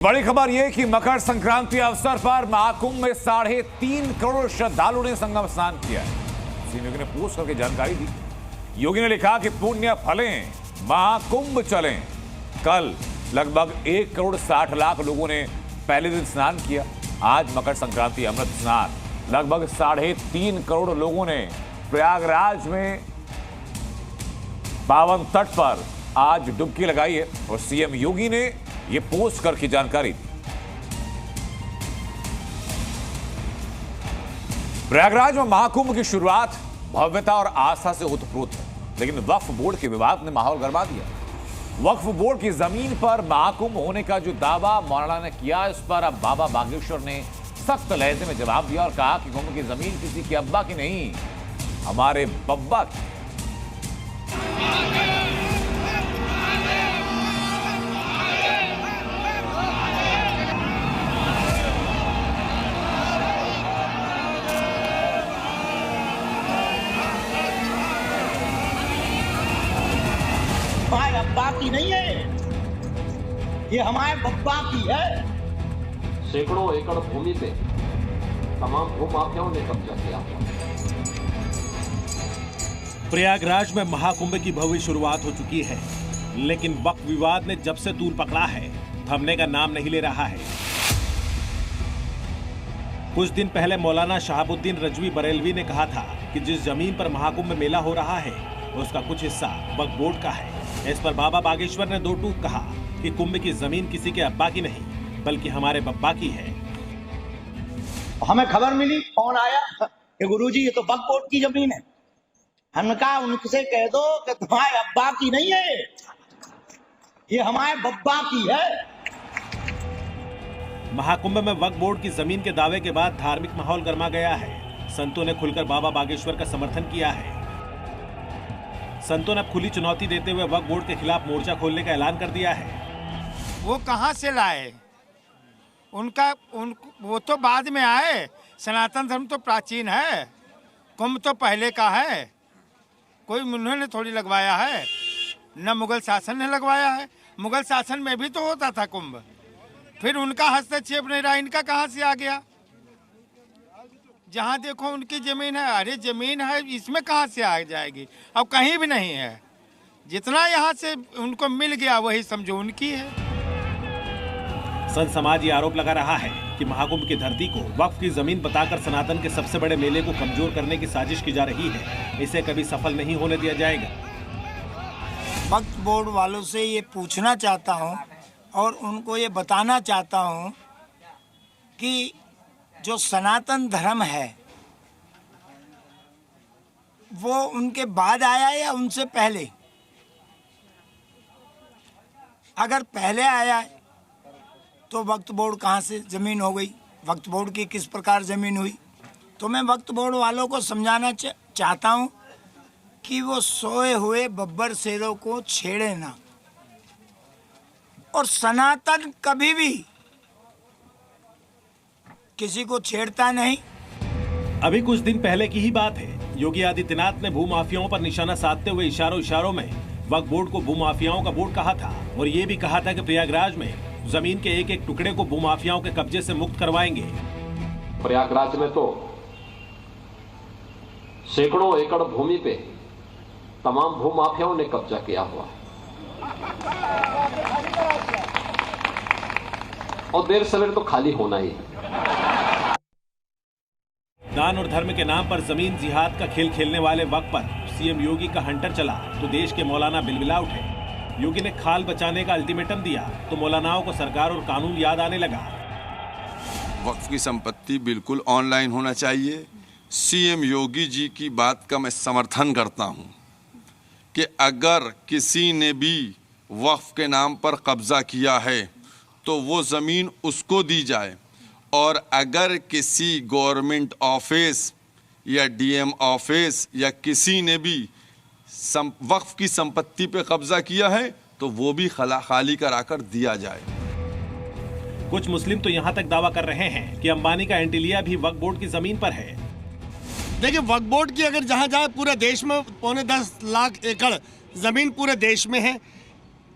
बड़ी खबर यह कि मकर संक्रांति अवसर पर महाकुंभ में 3.5 करोड़ श्रद्धालुओं ने संगम स्नान किया है। सीएम योगी ने पोस्ट करके जानकारी दी। योगी ने लिखा कि पुण्य फलें महाकुंभ चलें। कल लगभग 1 करोड़ 60 लाख लोगों ने पहले दिन स्नान किया। आज मकर संक्रांति अमृत स्नान लगभग 3.5 करोड़ लोगों ने प्रयागराज में पावन तट पर आज डुबकी लगाई है और सीएम योगी ने ये पोस्ट करके जानकारी दी। प्रयागराज में महाकुंभ की शुरुआत भव्यता और आस्था से ओतप्रोत है, लेकिन वक्फ बोर्ड के विवाद ने माहौल गरमा दिया। वक्फ बोर्ड की जमीन पर महाकुंभ होने का जो दावा मौलाना ने किया, इस पर अब बाबा बागेश्वर ने सख्त लहजे में जवाब दिया और कहा कि कुंभ की जमीन किसी के अब्बा की नहीं, हमारे बब्बा की। हमारे अब्बा की नहीं है, ये हमारे बब्बा की है। सैकड़ों एकड़ भूमि पे तमाम भूमाफियाओं ने कब्जा किया। प्रयागराज में महाकुंभ की भव्य शुरुआत हो चुकी है, लेकिन वक्फ विवाद ने जब से तूल पकड़ा है, थमने का नाम नहीं ले रहा है। कुछ दिन पहले मौलाना शहाबुद्दीन रजवी बरेलवी ने कहा था कि जिस जमीन पर महाकुंभ मेला हो रहा है उसका कुछ हिस्सा वक्फ बोर्ड का है। इस पर बाबा बागेश्वर ने दो टूक कहा कि कुंभ की जमीन किसी के अब्बा की नहीं बल्कि हमारे बब्बा की है। हमें खबर मिली, फोन आया कि गुरुजी ये तो वक्फ बोर्ड की जमीन है। हमने कहा उनसे कह दो कि तुम्हारे अब्बा की नहीं है, ये हमारे बब्बा की है। महाकुंभ में वक्फ बोर्ड की जमीन के दावे के बाद धार्मिक माहौल गर्मा गया है। संतों ने खुलकर बाबा बागेश्वर का समर्थन किया है। संतों ने खुली चुनौती देते हुए वक्फ बोर्ड के खिलाफ मोर्चा खोलने का ऐलान कर दिया है। वो कहां से लाए? वो तो बाद में आए। सनातन धर्म तो प्राचीन है, कुंभ तो पहले का है। कोई उन्होंने थोड़ी लगवाया है, न मुगल शासन ने लगवाया है। मुगल शासन में भी तो होता था कुंभ, फिर उनका हस्तक्षेप नहीं रहा। इनका कहां से आ गया? जहां देखो उनकी जमीन है। अरे जमीन है, इसमें कहां से आ जाएगी? अब कहीं भी नहीं है। जितना यहां से उनको मिल गया वही समझो उनकी है। संत समाज ये आरोप लगा रहा है कि महाकुंभ की धरती को वक्फ की जमीन बताकर सनातन के सबसे बड़े मेले को कमजोर करने की साजिश की जा रही है। इसे कभी सफल नहीं होने दिया जाएगा। वक्फ बोर्ड वालों से ये पूछना चाहता हूँ और उनको ये बताना चाहता हूँ कि जो सनातन धर्म है वो उनके बाद आया या उनसे पहले? अगर पहले आया तो वक्फ बोर्ड कहाँ से ज़मीन हो गई? वक्फ बोर्ड की किस प्रकार ज़मीन हुई? तो मैं वक्फ बोर्ड वालों को समझाना चाहता हूँ कि वो सोए हुए बब्बर शेरों को छेड़े ना, और सनातन कभी भी किसी को छेड़ता नहीं। अभी कुछ दिन पहले की ही बात है। योगी आदित्यनाथ ने भूमाफियाओं पर निशाना साधते हुए इशारों में वक्फ बोर्ड को भूमाफियाओं का बोर्ड कहा था और ये भी कहा था कि प्रयागराज में जमीन के एक एक टुकड़े को भूमाफियाओं के कब्जे से मुक्त करवाएंगे। प्रयागराज में तो सैकड़ों एकड़ भूमि पे तमाम भूमाफियाओं ने कब्जा किया हुआ है और देर सवेर तो खाली होना ही है। दान और धर्म के नाम पर जमीन जिहाद का खेल खेलने वाले वक्त पर सीएम योगी का हंटर चला तो देश के मौलाना बिलबिला उठे। योगी ने खाल बचाने का अल्टीमेटम दिया तो मौलानाओं को सरकार और कानून याद आने लगा। वक्फ की संपत्ति बिल्कुल ऑनलाइन होना चाहिए। सीएम योगी जी की बात का मैं समर्थन करता हूं कि अगर किसी ने भी वक्फ के नाम पर कब्जा किया है तो वो ज़मीन उसको दी जाए, और अगर किसी गवर्नमेंट ऑफिस या डीएम ऑफिस या किसी ने भी वक्फ की संपत्ति पे कब्जा किया है तो वो भी खाली कराकर दिया जाए। कुछ मुस्लिम तो यहाँ तक दावा कर रहे हैं कि अंबानी का एंटीलिया भी वक्फ बोर्ड की जमीन पर है। देखिए, वक्फ बोर्ड की अगर जहाँ जाए पूरे देश में 10 लाख एकड़ जमीन पूरे देश में है।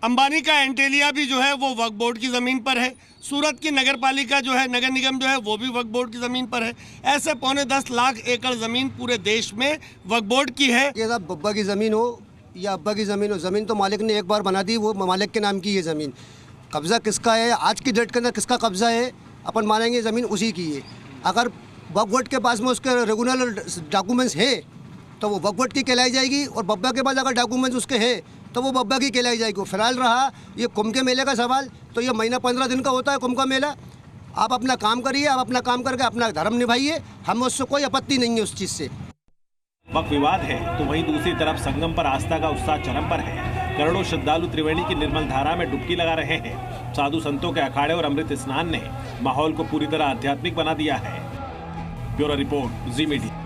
अंबानी का एंटेलिया भी जो है वो वक्फ बोर्ड की ज़मीन पर है। सूरत की नगर पालिका जो है, नगर निगम जो है, वो भी वक्फ बोर्ड की ज़मीन पर है। ऐसे 10.25 लाख एकड़ ज़मीन पूरे देश में वक्फ बोर्ड की है। ये सब बब्बा की ज़मीन हो या अब्बा की ज़मीन हो, ज़मीन तो मालिक ने एक बार बना दी, वो मालिक के नाम की ये ज़मीन। कब्ज़ा किसका है, आज की डेट के अंदर किसका कब्ज़ा है, अपन मानेंगे ज़मीन उसी की है। अगर वक्फ बोर्ड के पास में उसके रेगुलर डॉक्यूमेंट्स है तो वो वक्फ बोर्ड की कहलाई जाएगी, और बब्बा के पास अगर डॉक्यूमेंट्स उसके है तो वो बब्बा की कहलाई जाएगी। फिलहाल रहा ये कुंभ के मेले का सवाल, तो ये महीना 15 दिन का होता है कुंभ का मेला। आप अपना काम करिए, आप अपना काम करके अपना धर्म निभाइए, हमें उससे कोई आपत्ति नहीं है उस चीज़ से। वक्फ विवाद है तो वहीं दूसरी तरफ संगम पर आस्था का उत्साह चरम पर है। करोड़ों श्रद्धालु त्रिवेणी की निर्मल धारा में डुबकी लगा रहे हैं। साधु संतों के अखाड़े और अमृत स्नान ने माहौल को पूरी तरह आध्यात्मिक बना दिया है। ब्यूरो रिपोर्ट, जी मीडिया।